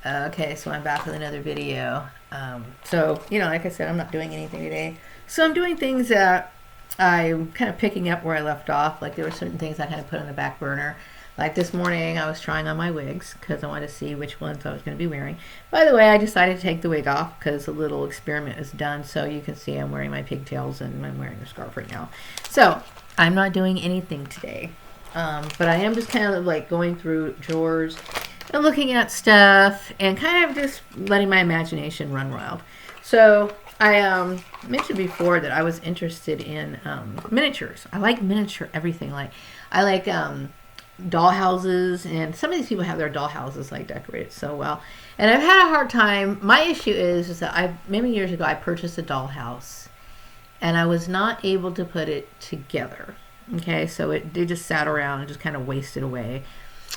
Okay, so I'm back with another video. So, like I said, I'm not doing anything today. So I'm doing things that I'm kind of picking up where I left off. Like there were certain things I kind of put on the back burner. Like this morning, I was trying on my wigs because I wanted to see which ones I was going to be wearing. By the way, I decided to take the wig off because a little experiment is done. So you can see I'm wearing my pigtails and I'm wearing a scarf right now. So I'm not doing anything today. But I am just kind of like going through drawers and looking at stuff and kind of just letting my imagination run wild. So I mentioned before that I was interested in miniatures. I like miniature everything. Like I like doll houses, and some of these people have their doll houses like decorated so well. And I've had a hard time. My issue is that many years ago I purchased a doll house, and I was not able to put it together. Okay, so they just sat around and just kind of wasted away.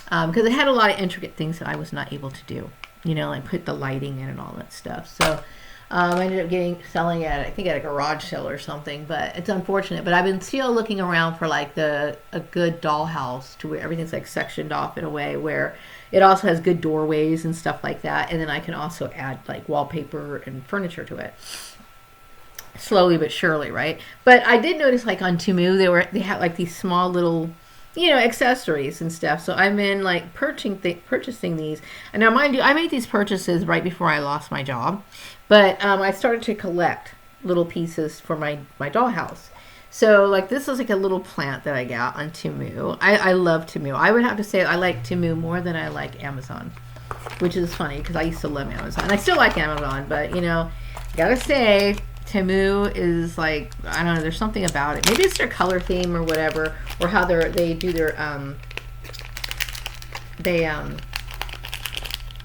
Because it had a lot of intricate things that I was not able to do, like put the lighting in and all that stuff. So I ended up selling it, I think at a garage sale or something, but it's unfortunate. But I've been still looking around for like a good dollhouse to where everything's like sectioned off in a way where it also has good doorways and stuff like that. And then I can also add like wallpaper and furniture to it. Slowly but surely, right? But I did notice like on Temu, they had like these small little accessories and stuff. So I've been like purchasing these. And now, mind you, I made these purchases right before I lost my job. But I started to collect little pieces for my dollhouse. So like this is like a little plant that I got on Temu. I love Temu. I would have to say I like Temu more than I like Amazon, which is funny because I used to love Amazon. I still like Amazon, but gotta say, Temu is like, I don't know, there's something about it. Maybe it's their color theme or whatever, or how they do their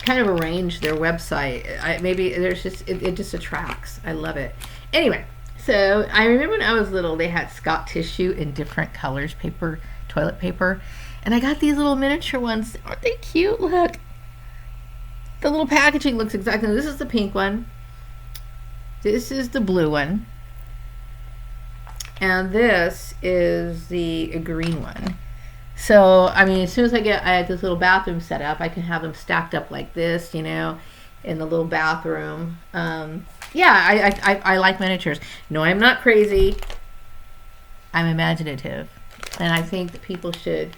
kind of arrange their website. Maybe there's just it just attracts. I love it. Anyway, so I remember when I was little, they had Scott tissue in different colors, toilet paper, and I got these little miniature ones. Aren't they cute? Look, the little packaging looks exactly. This is the pink one. This is the blue one. And this is the green one. So, I mean, as soon as I have this little bathroom set up, I can have them stacked up like this, in the little bathroom. I like miniatures. No, I'm not crazy. I'm imaginative. And I think that people should,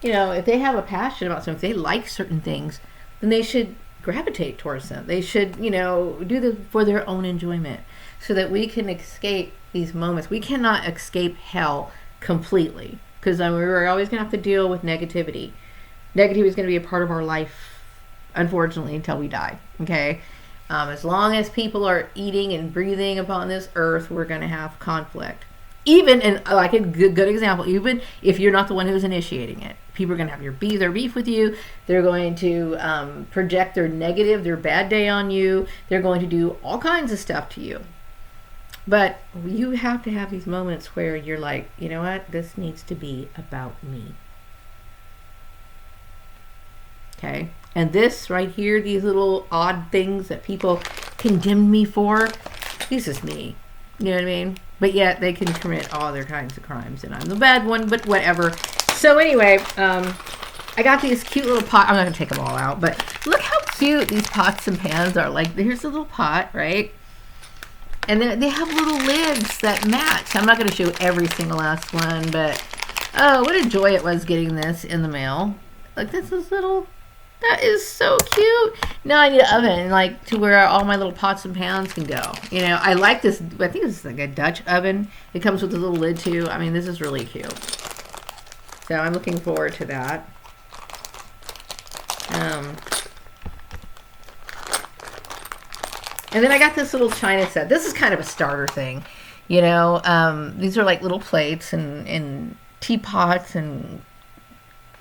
if they have a passion about something, if they like certain things, then they should gravitate towards them. They should, do them for their own enjoyment so that we can escape these moments. We cannot escape hell completely because we're always going to have to deal with negativity. Negativity is going to be a part of our life, unfortunately, until we die. Okay? As long as people are eating and breathing upon this earth, we're going to have conflict. Even, and like a good example, even if you're not the one who's initiating it, people are going to have their beef with you. They're going to project their bad day on you. They're going to do all kinds of stuff to you. But you have to have these moments where you're like, you know what? This needs to be about me. Okay? And this right here, these little odd things that people condemn me for, this is me. You know what I mean? But yet they can commit all other kinds of crimes, and I'm the bad one, but whatever. So anyway, I got these cute little pots. I'm not going to take them all out, but look how cute these pots and pans are. Like, here's a little pot, right? And then they have little lids that match. I'm not going to show every single last one, but oh, what a joy it was getting this in the mail. Like, this is little... That is so cute. Now I need an oven, like, to where all my little pots and pans can go. I like this. I think this is like a Dutch oven. It comes with a little lid, too. I mean, this is really cute. So I'm looking forward to that. And then I got this little china set. This is kind of a starter thing. These are like little plates and teapots and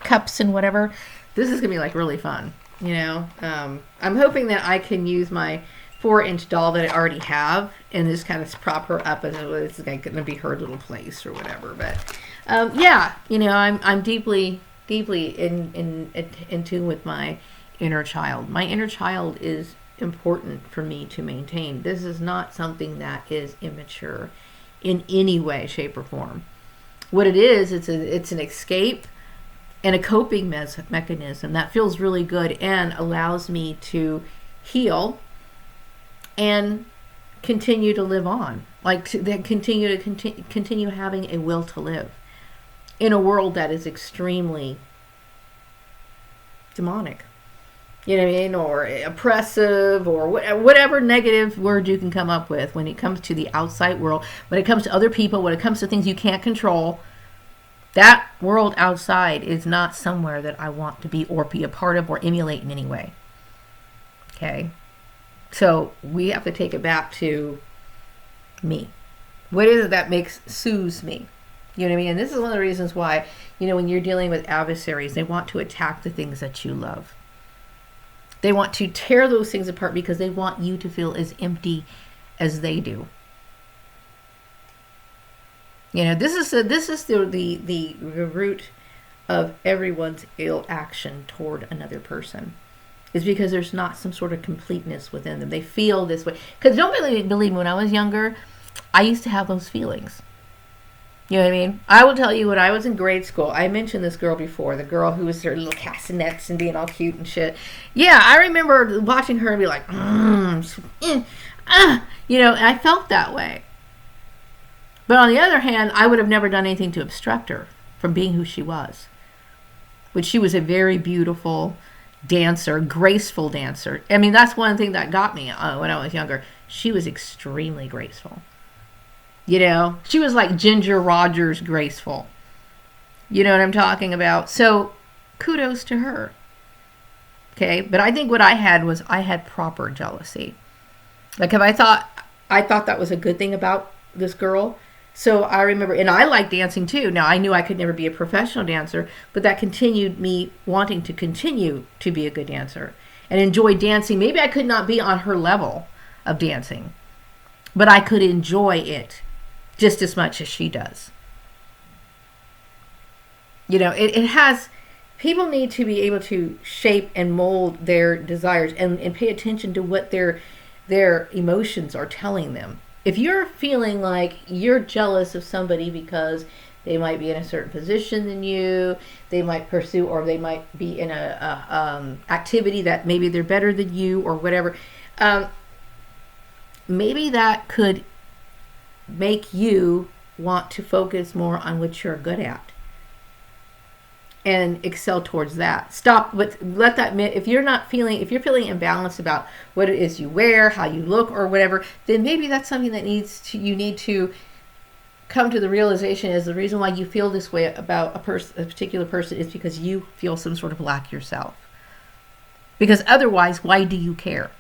cups and whatever. This is going to be like really fun, I'm hoping that I can use my 4-inch doll that I already have and just kind of prop her up as it's like going to be her little place or whatever. But I'm deeply in tune with my inner child. My inner child is important for me to maintain. This is not something that is immature in any way, shape, or form. What it is, it's an escape and a coping mechanism that feels really good and allows me to heal and continue to live on, like continue having a will to live in a world that is extremely demonic, you know what I mean, or oppressive, or whatever negative word you can come up with when it comes to the outside world, when it comes to other people, when it comes to things you can't control. That world outside is not somewhere that I want to be or be a part of or emulate in any way. Okay? So we have to take it back to me. What is it that soothes me? You know what I mean? And this is one of the reasons why, you know, when you're dealing with adversaries, they want to attack the things that you love. They want to tear those things apart because they want you to feel as empty as they do. You know, this is the root of everyone's ill action toward another person. Is because there's not some sort of completeness within them. They feel this way. Because don't really believe me, when I was younger, I used to have those feelings. You know what I mean? I will tell you, when I was in grade school, I mentioned this girl before, the girl who was her little castanets and being all cute and shit. Yeah, I remember watching her and be like, you know, and I felt that way. But on the other hand, I would have never done anything to obstruct her from being who she was. But she was a very beautiful dancer, graceful dancer. I mean, that's one thing that got me when I was younger. She was extremely graceful. You know, she was like Ginger Rogers graceful. You know what I'm talking about? So kudos to her. Okay, but I think what I had proper jealousy. Like, if I thought that was a good thing about this girl. So I remember, and I liked dancing too. Now, I knew I could never be a professional dancer, but that continued me wanting to continue to be a good dancer and enjoy dancing. Maybe I could not be on her level of dancing, but I could enjoy it just as much as she does. You know, it has, people need to be able to shape and mold their desires and pay attention to what their emotions are telling them. If you're feeling like you're jealous of somebody because they might be in a certain position than you, they might pursue, or they might be in a activity that maybe they're better than you or whatever, maybe that could make you want to focus more on what you're good at and excel towards that. Stop, but let that, if you're feeling imbalanced about what it is you wear, how you look, or whatever, then maybe that's something that you need to come to the realization is the reason why you feel this way about a particular person is because you feel some sort of lack yourself. Because otherwise, why do you care?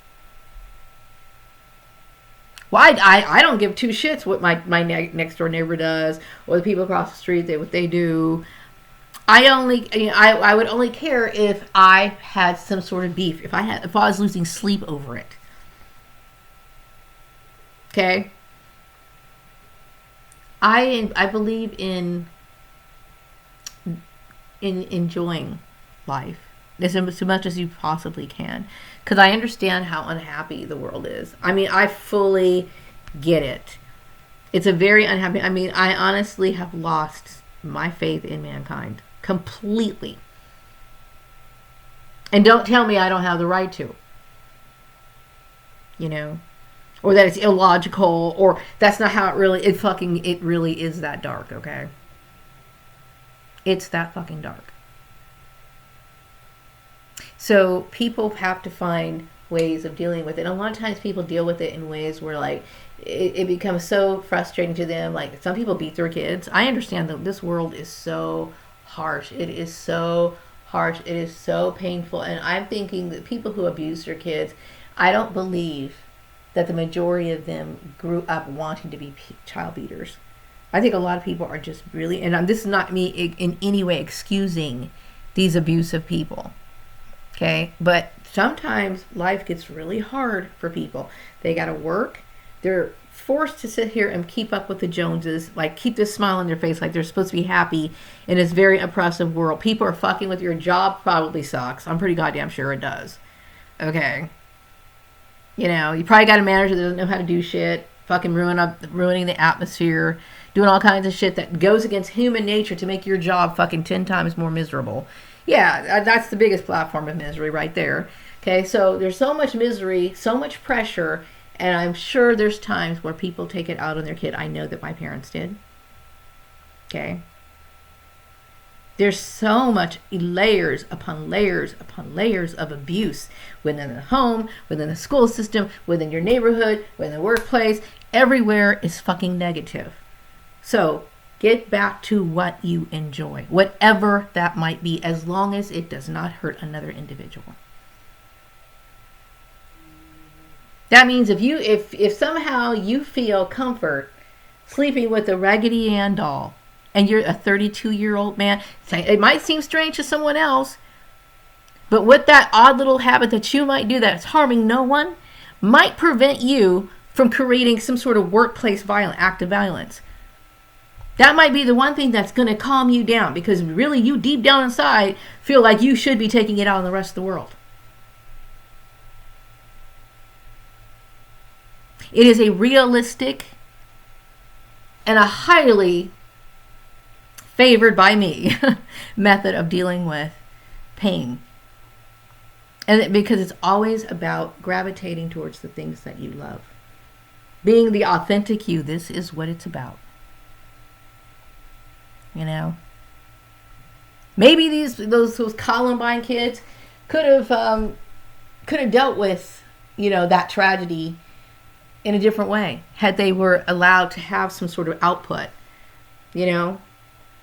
Why I don't give two shits what my next door neighbor does or the people across the street, what they do. I would only care if I had some sort of beef, if I was losing sleep over it. Okay? I believe in enjoying life as much as you possibly can, because I understand how unhappy the world is. I mean, I fully get it. It's a very unhappy. I mean, I honestly have lost my faith in mankind completely. And don't tell me I don't have the right to. You know? Or that it's illogical, or that's not how it really is that dark, okay? It's that fucking dark. So people have to find ways of dealing with it. And a lot of times people deal with it in ways where, like, it becomes so frustrating to them. Like, some people beat their kids. I understand that this world is so harsh. It is so harsh. It is so painful. And I'm thinking that people who abuse their kids, I don't believe that the majority of them grew up wanting to be child beaters. I think a lot of people are just really, and this is not me in any way excusing these abusive people. Okay? But sometimes life gets really hard for people. They got to work. They're forced to sit here and keep up with the Joneses, like keep this smile on their face like they're supposed to be happy in this very oppressive world. People are fucking with your job, probably sucks. I'm pretty goddamn sure it does. Okay? You know, you probably got a manager that doesn't know how to do shit, fucking ruining the atmosphere. doing all kinds of shit that goes against human nature to make your job fucking 10 times more miserable. Yeah, that's the biggest platform of misery right there. Okay, so there's so much misery, so much pressure, and I'm sure there's times where people take it out on their kid. I know that my parents did. Okay. There's so much layers upon layers upon layers of abuse within the home, within the school system, within your neighborhood, within the workplace. Everywhere is fucking negative. So get back to what you enjoy, whatever that might be, as long as it does not hurt another individual. That means if somehow you feel comfort sleeping with a Raggedy Ann doll, and you're a 32-year-old man, it might seem strange to someone else, but with that odd little habit that you might do that's harming no one, might prevent you from creating some sort of workplace act of violence. That might be the one thing that's going to calm you down, because really you deep down inside feel like you should be taking it out on the rest of the world. It is a realistic and a highly favored by me method of dealing with pain. And because it's always about gravitating towards the things that you love. Being the authentic you, this is what it's about. You know? Maybe those Columbine kids could have dealt with, that tragedy in a different way had they were allowed to have some sort of output.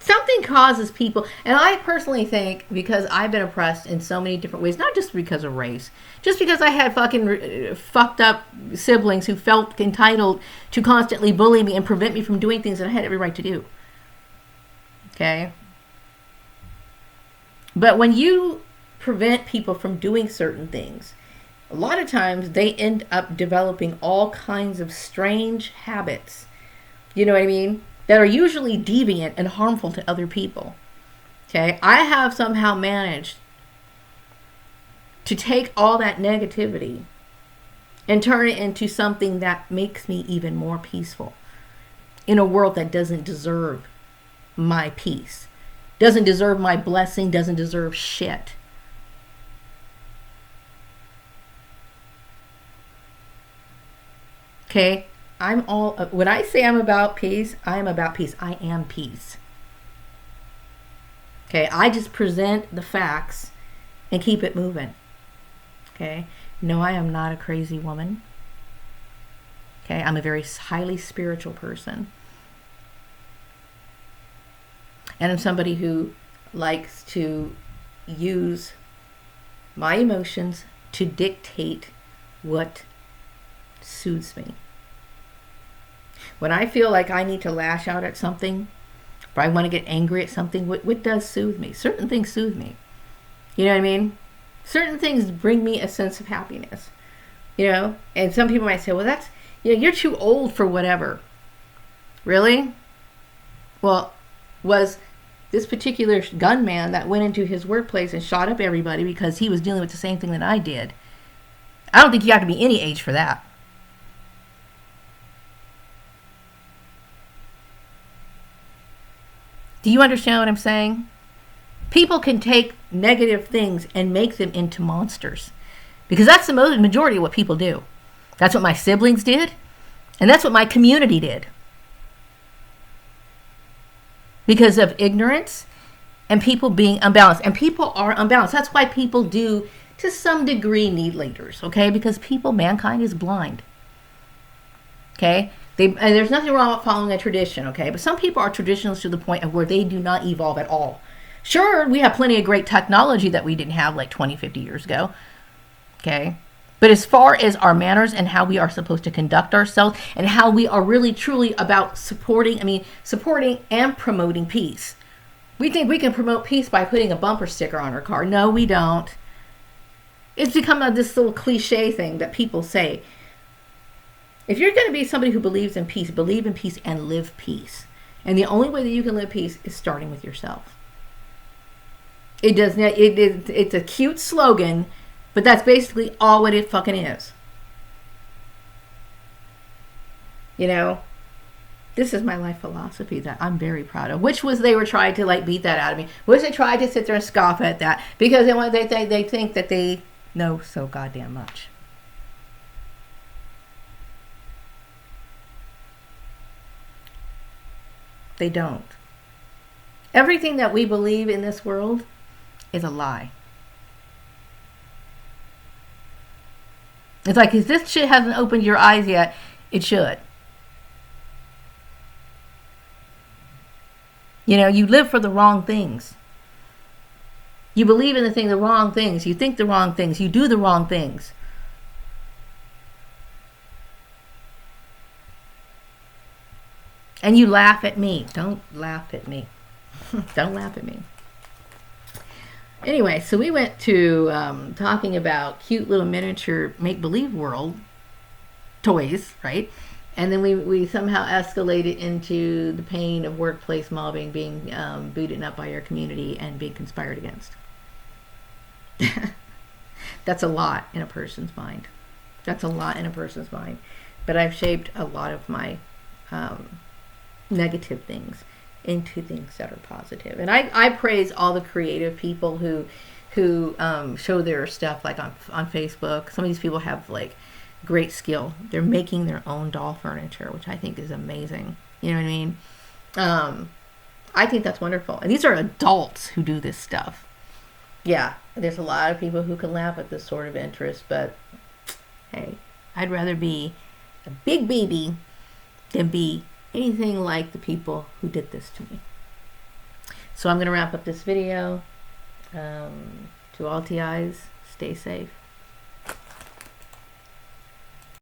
Something causes people, and I personally think, because I've been oppressed in so many different ways, not just because of race, just because I had fucking fucked up siblings who felt entitled to constantly bully me and prevent me from doing things that I had every right to do. Okay? But when you prevent people from doing certain things, a lot of times they end up developing all kinds of strange habits. You know what I mean? That are usually deviant and harmful to other people. Okay? I have somehow managed to take all that negativity and turn it into something that makes me even more peaceful in a world that doesn't deserve my peace, doesn't deserve my blessing, doesn't deserve shit. Okay? When I say I'm about peace, I am about peace. I am peace. Okay? I just present the facts and keep it moving. Okay? No, I am not a crazy woman. Okay? I'm a very highly spiritual person. And I'm somebody who likes to use my emotions to dictate what soothes me. When I feel like I need to lash out at something, or I want to get angry at something, what does soothe me? Certain things soothe me. You know what I mean? Certain things bring me a sense of happiness. And some people might say, well, that's, you're too old for whatever. Really? Well, was this particular gunman that went into his workplace and shot up everybody because he was dealing with the same thing that I did? I don't think you have to be any age for that. Do you understand what I'm saying? People can take negative things and make them into monsters. Because that's the majority of what people do. That's what my siblings did. And that's what my community did. Because of ignorance and people being unbalanced. And people are unbalanced. That's why people do, to some degree, need leaders. Okay? Because mankind is blind. Okay? And there's nothing wrong with following a tradition, okay? But some people are traditionalists to the point of where they do not evolve at all. Sure, we have plenty of great technology that we didn't have like 20, 50 years ago, okay? But as far as our manners and how we are supposed to conduct ourselves and how we are really truly about supporting and promoting peace. We think we can promote peace by putting a bumper sticker on our car. No, we don't. It's become this little cliche thing that people say. If you're going to be somebody who believes in peace, believe in peace and live peace. And the only way that you can live peace is starting with yourself. It's a cute slogan, but that's basically all what it fucking is. This is my life philosophy that I'm very proud of. Which was they were trying to like beat that out of me. Which they tried to sit there and scoff at that because they think that they know so goddamn much. They don't. Everything that we believe in this world is a lie. It's like, if this shit hasn't opened your eyes yet, it should. You know, you live for the wrong things. You believe in the wrong things. You think the wrong things. You do the wrong things. And you laugh at me. Don't laugh at me. Don't laugh at me. Anyway, so we went to talking about cute little miniature make-believe world toys, right? And then we somehow escalated into the pain of workplace mobbing, being beaten up by your community and being conspired against. That's a lot in a person's mind. That's a lot in a person's mind. But I've shaped a lot of my negative things into things that are positive. And I praise all the creative people who show their stuff like on Facebook. Some of these people have like great skill. They're making their own doll furniture, which I think is amazing. You know what I mean? I think that's wonderful. And these are adults who do this stuff. Yeah, there's a lot of people who can laugh at this sort of interest, but hey, I'd rather be a big baby than be anything like the people who did this to me. So I'm going to wrap up this video. To all TIs, stay safe.